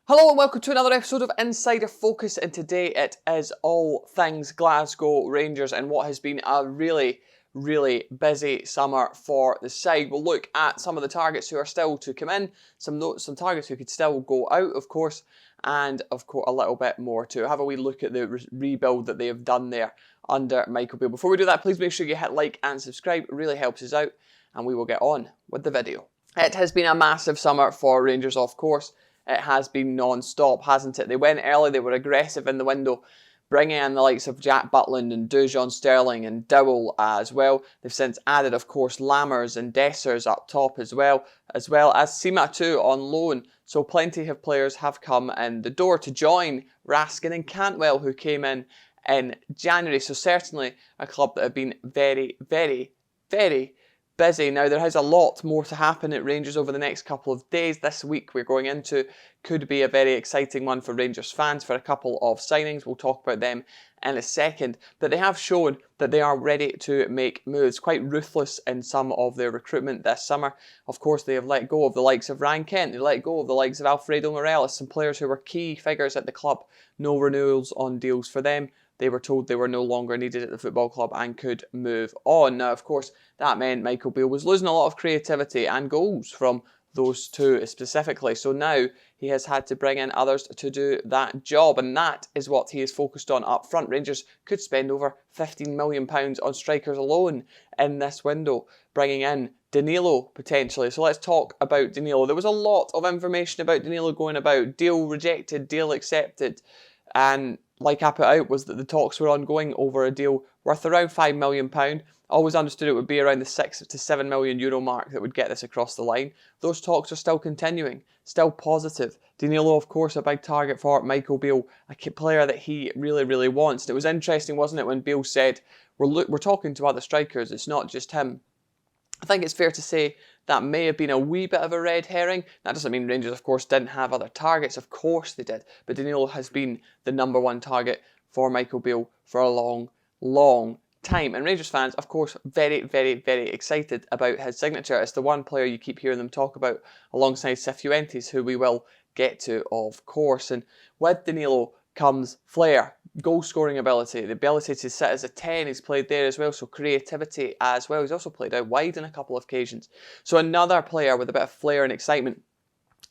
Hello and welcome to another episode of Insider Focus, and today it is all things Glasgow Rangers and what has been a really busy summer for the side. We'll look at some of the targets who are still to come in, some targets who could still go out, of course, and of course a little bit more too. Have a wee look at the rebuild that they have done there under Michael Beale. Before we do that, please make sure you hit like and subscribe. It really helps us out, and we will get on with the video. It has been a massive summer for Rangers, of course. It has been non-stop, hasn't it? They went early, they were aggressive in the window, bringing in the likes of Jack Butland and Dujon Sterling and Dowell as well. They've since added, of course, Lammers and Dessers up top as well as Sima too on loan. So plenty of players have come in the door to join Raskin and Cantwell, who came in January. So certainly a club that have been very busy. Now, there is a lot more to happen at Rangers over the next couple of days. This week we're going into could be a very exciting one for Rangers fans for a couple of signings. We'll talk about them in a second. But they have shown that they are ready to make moves, quite ruthless in some of their recruitment this summer. Of course, they have let go of the likes of Ryan Kent. They let go of the likes of Alfredo Morelos, some players who were key figures at the club. No renewals on deals for them. They were told they were no longer needed at the football club and could move on. Now, of course, that meant Michael Beale was losing a lot of creativity and goals from those two specifically. So now he has had to bring in others to do that job, and that is what he is focused on up front. Rangers could spend over £15 million on strikers alone in this window, bringing in Danilo potentially. So let's talk about Danilo. There was a lot of information about Danilo going about. Deal rejected, deal accepted. And like I put out, was that the talks were ongoing over a deal worth around £5 million. Always understood it would be around the €6 to €7 million mark that would get this across the line. Those talks are still continuing, still positive. Danilo, of course, a big target for Michael Beale, a player that he really wants. And it was interesting, wasn't it, when Beale said, we're talking to other strikers, it's not just him. I think it's fair to say that may have been a wee bit of a red herring. That doesn't mean Rangers, of course, didn't have other targets. Of course they did. But Danilo has been the #1 target for Michael Beale for a long time. And Rangers fans, of course, very excited about his signature. It's the one player you keep hearing them talk about alongside Cifuentes, who we will get to, of course. And with Danilo comes flair, goal-scoring ability, the ability to sit as a 10, he's played there as well, so creativity as well. He's also played out wide on a couple of occasions. So another player with a bit of flair and excitement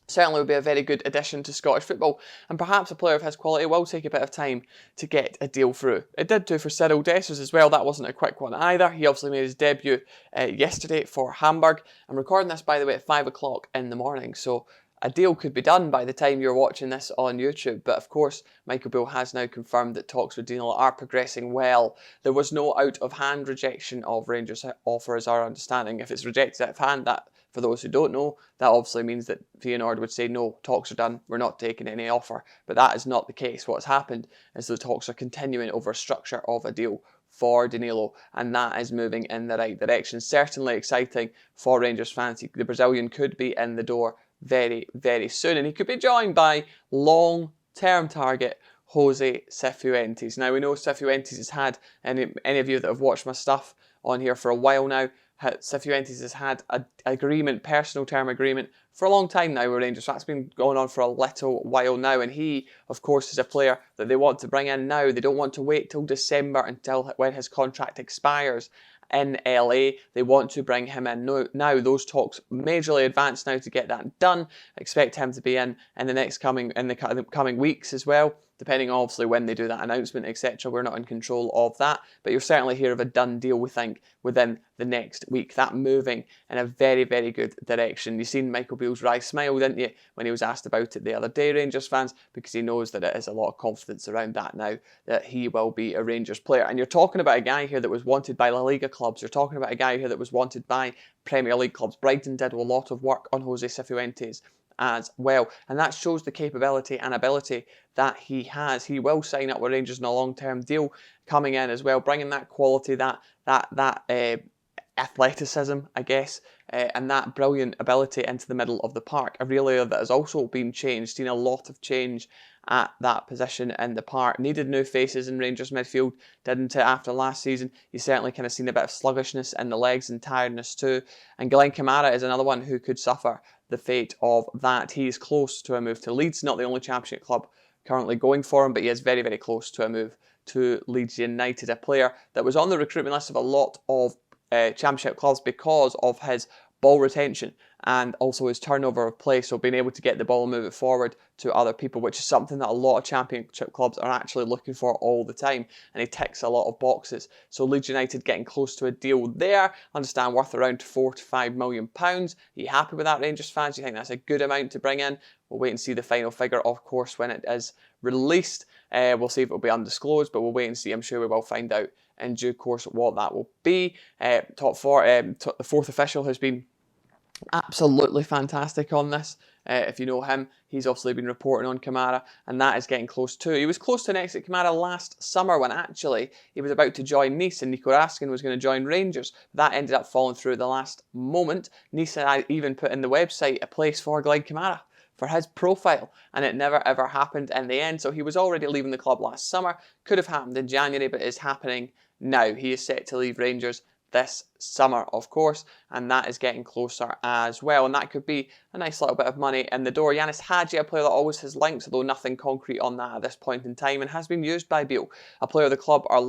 certainly would be a very good addition to Scottish football, and perhaps a player of his quality will take a bit of time to get a deal through. It did do for Cyril Dessers as well. That wasn't a quick one either. He obviously made his debut yesterday for Hamburg. I'm recording this, by the way, at 5 o'clock in the morning, so a deal could be done by the time you're watching this on YouTube. But of course, Michael Beale has now confirmed that talks with Danilo are progressing well. There was no out-of-hand rejection of Rangers' offer, as our understanding. If it's rejected out of hand, that, for those who don't know, that obviously means that Feyenoord would say, no, talks are done, we're not taking any offer. But that is not the case. What's happened is the talks are continuing over a structure of a deal for Danilo, and that is moving in the right direction. Certainly exciting for Rangers fans. The Brazilian could be in the door very soon, and he could be joined by long-term target Jose Cifuentes. Now, we know Cifuentes has had, and any of you that have watched my stuff on here for a while now, Cifuentes has had an agreement, personal term agreement, for a long time now with Rangers. So that's been going on for a little while now, and he, of course, is a player that they want to bring in now. They don't want to wait till December until when his contract expires in LA. They want to bring him in now. Those talks majorly advanced now to get that done. Expect him to be in the coming weeks as well, depending obviously when they do that announcement, etc. We're not in control of that, but you'll certainly hear of a done deal, we think, within the next week. That moving in a very good direction. You've seen Michael Beale's wry smile, didn't you, when he was asked about it the other day, Rangers fans, because he knows that it is a lot of confidence around that now, that he will be a Rangers player. And you're talking about a guy here that was wanted by La Liga clubs. You're talking about a guy here that was wanted by Premier League clubs. Brighton did a lot of work on Jose Cifuentes as well, and that shows the capability and ability that he has. He will sign up with Rangers in a long-term deal coming in as well, bringing that quality, that athleticism, I guess, and that brilliant ability into the middle of the park. A real area that has also been changed, seen a lot of change at that position in the park. Needed new faces in Rangers midfield, didn't it, after last season? You certainly kind of seen a bit of sluggishness in the legs and tiredness too. And Glenn Kamara is another one who could suffer the fate of that. He is close to a move to Leeds, not the only Championship club currently going for him, but he is very, very close to a move to Leeds United, a player that was on the recruitment list of a lot of Championship clubs because of his ball retention and also his turnover of play, so being able to get the ball and move it forward to other people, which is something that a lot of Championship clubs are actually looking for all the time, and he ticks a lot of boxes. So Leeds United getting close to a deal there, understand worth around £4 to £5 million. Are you happy with that, Rangers fans? Do you think that's a good amount to bring in? We'll wait and see the final figure, of course, when it is released. We'll see if it will be undisclosed, but we'll wait and see. I'm sure we will find out in due course what that will be. Top four, the fourth official has been absolutely fantastic on this. If you know him, he's obviously been reporting on Kamara, and that is getting close too. He was close to an exit Kamara last summer when actually he was about to join Nice and Nico Raskin was going to join Rangers. That ended up falling through at the last moment. Nice had even put in the website a place for Glenn Kamara for his profile, and it never ever happened in the end. So he was already leaving the club last summer. Could have happened in January, but is happening now. He is set to leave Rangers this summer, of course, and that is getting closer as well, and that could be a nice little bit of money in the door. Yanis Hadji, a player that always has links, although nothing concrete on that at this point in time, and has been used by Beale, a player the club are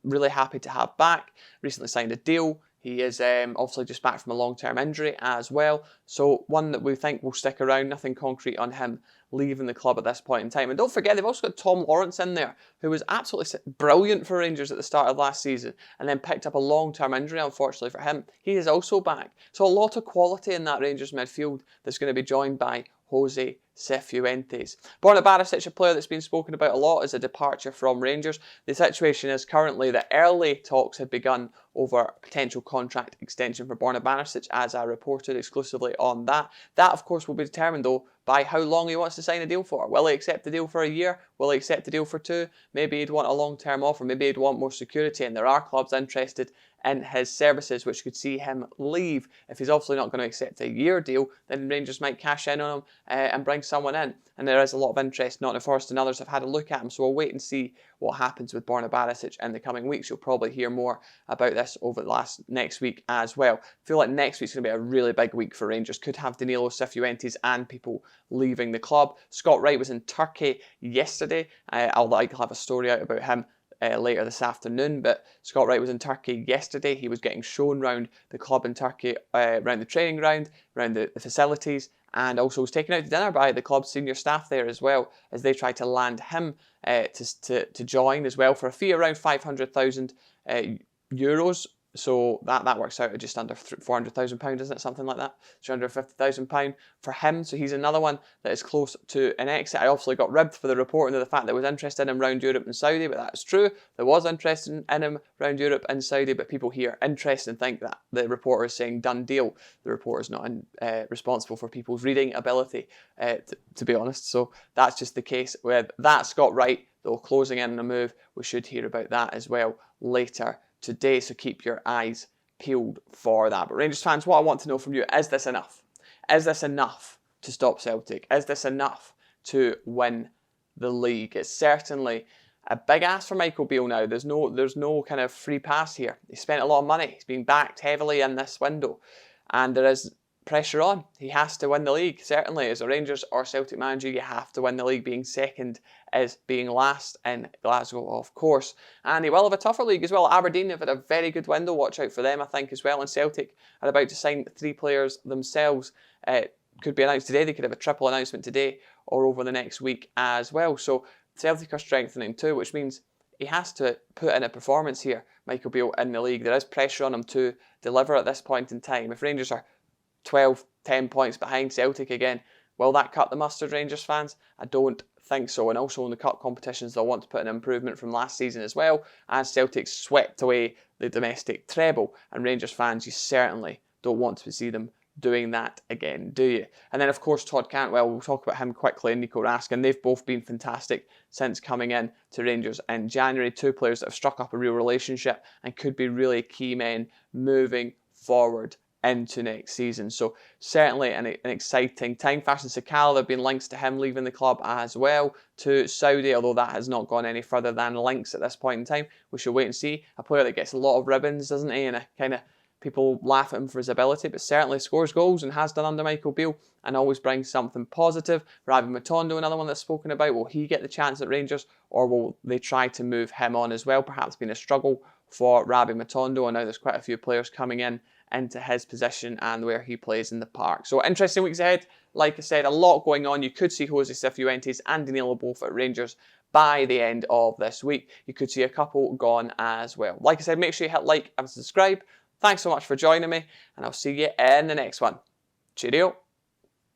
really happy to have back. Recently signed a deal. He is obviously just back from a long-term injury as well, so one that we think will stick around. Nothing concrete on him leaving the club at this point in time. And don't forget, they've also got Tom Lawrence in there, who was absolutely brilliant for Rangers at the start of last season and then picked up a long-term injury, unfortunately for him. He is also back. So a lot of quality in that Rangers midfield that's going to be joined by Jose Cifuentes. Borna Barisic, a player that's been spoken about a lot as a departure from Rangers. The situation is currently that early talks had begun over potential contract extension for Borna Barisic, as I reported exclusively on that. That, of course, will be determined, though, by how long he wants to sign a deal for. Will he accept the deal for a year? Will he accept the deal for 2? Maybe he'd want a long-term offer. Maybe he'd want more security, and there are clubs interested in his services, which could see him leave. If he's obviously not going to accept a year deal, then Rangers might cash in on him and bring someone in. And there is a lot of interest. Nottingham Forest and others have had a look at him, so we'll wait and see what happens with Borna Barisic in the coming weeks. You'll probably hear more about this over the next week as well. I feel like next week's going to be a really big week for Rangers. Could have Danilo Cifuentes and people leaving the club. Scott Wright was in Turkey yesterday. I'll have a story out about him later this afternoon, but Scott Wright was in Turkey yesterday. He was getting shown around the club in Turkey, around the training ground, around the facilities, and also was taken out to dinner by the club's senior staff there as well, as they tried to land him to join as well for a fee around €500,000. So that works out at just under £400,000, isn't it? Something like that. £350,000 for him. So he's another one that is close to an exit. I obviously got ribbed for the reporting of the fact that was interested in him around Europe and Saudi, but that's true. There was interest in him around Europe and Saudi, but people hear interest and think that the reporter is saying done deal. The reporter is not responsible for people's reading ability, to be honest. So that's just the case with that. Scott Wright, though, closing in on a move. We should hear about that as well later today, so keep your eyes peeled for that. But Rangers fans, what I want to know from you, is this enough? Is this enough to stop Celtic? Is this enough to win the league? It's certainly a big ask for Michael Beale now. There's no kind of free pass here. He spent a lot of money. He's been backed heavily in this window, and there is pressure on. He has to win the league, certainly. As a Rangers or Celtic manager, you have to win the league. Being second is being last in Glasgow, of course. And he will have a tougher league as well. Aberdeen have had a very good window. Watch out for them, I think, as well. And Celtic are about to sign 3 players themselves. Could be announced today. They could have a triple announcement today or over the next week as well. So Celtic are strengthening too, which means he has to put in a performance here, Michael Beale, in the league. There is pressure on him to deliver at this point in time. If Rangers are 10 points behind Celtic again, will that cut the mustard, Rangers fans? I don't think so. And also in the cup competitions, they'll want to put an improvement from last season as well, as Celtic swept away the domestic treble. And Rangers fans, you certainly don't want to see them doing that again, do you? And then, of course, Todd Cantwell, we'll talk about him quickly, and Nico Raskin. They've both been fantastic since coming in to Rangers in January. 2 players that have struck up a real relationship and could be really key men moving forward into next season. So certainly an exciting time. Fashion Sakala, there have been links to him leaving the club as well to Saudi, although that has not gone any further than links at this point in time. We should wait and see. A player that gets a lot of ribbons, doesn't he? And a kind of people laugh at him for his ability, but certainly scores goals and has done under Michael Beale and always brings something positive. Rabbi Matondo, another one that's spoken about. Will he get the chance at Rangers, or will they try to move him on as well? Perhaps been a struggle for Rabbi Matondo, and now there's quite a few players coming in into his position and where he plays in the park. So interesting weeks ahead. Like I said, a lot going on. You could see Jose Cifuentes and Danilo both at Rangers by the end of this week. You could see a couple gone as well. Like I said, make sure you hit like and subscribe. Thanks so much for joining me, and I'll see you in the next one. Cheerio.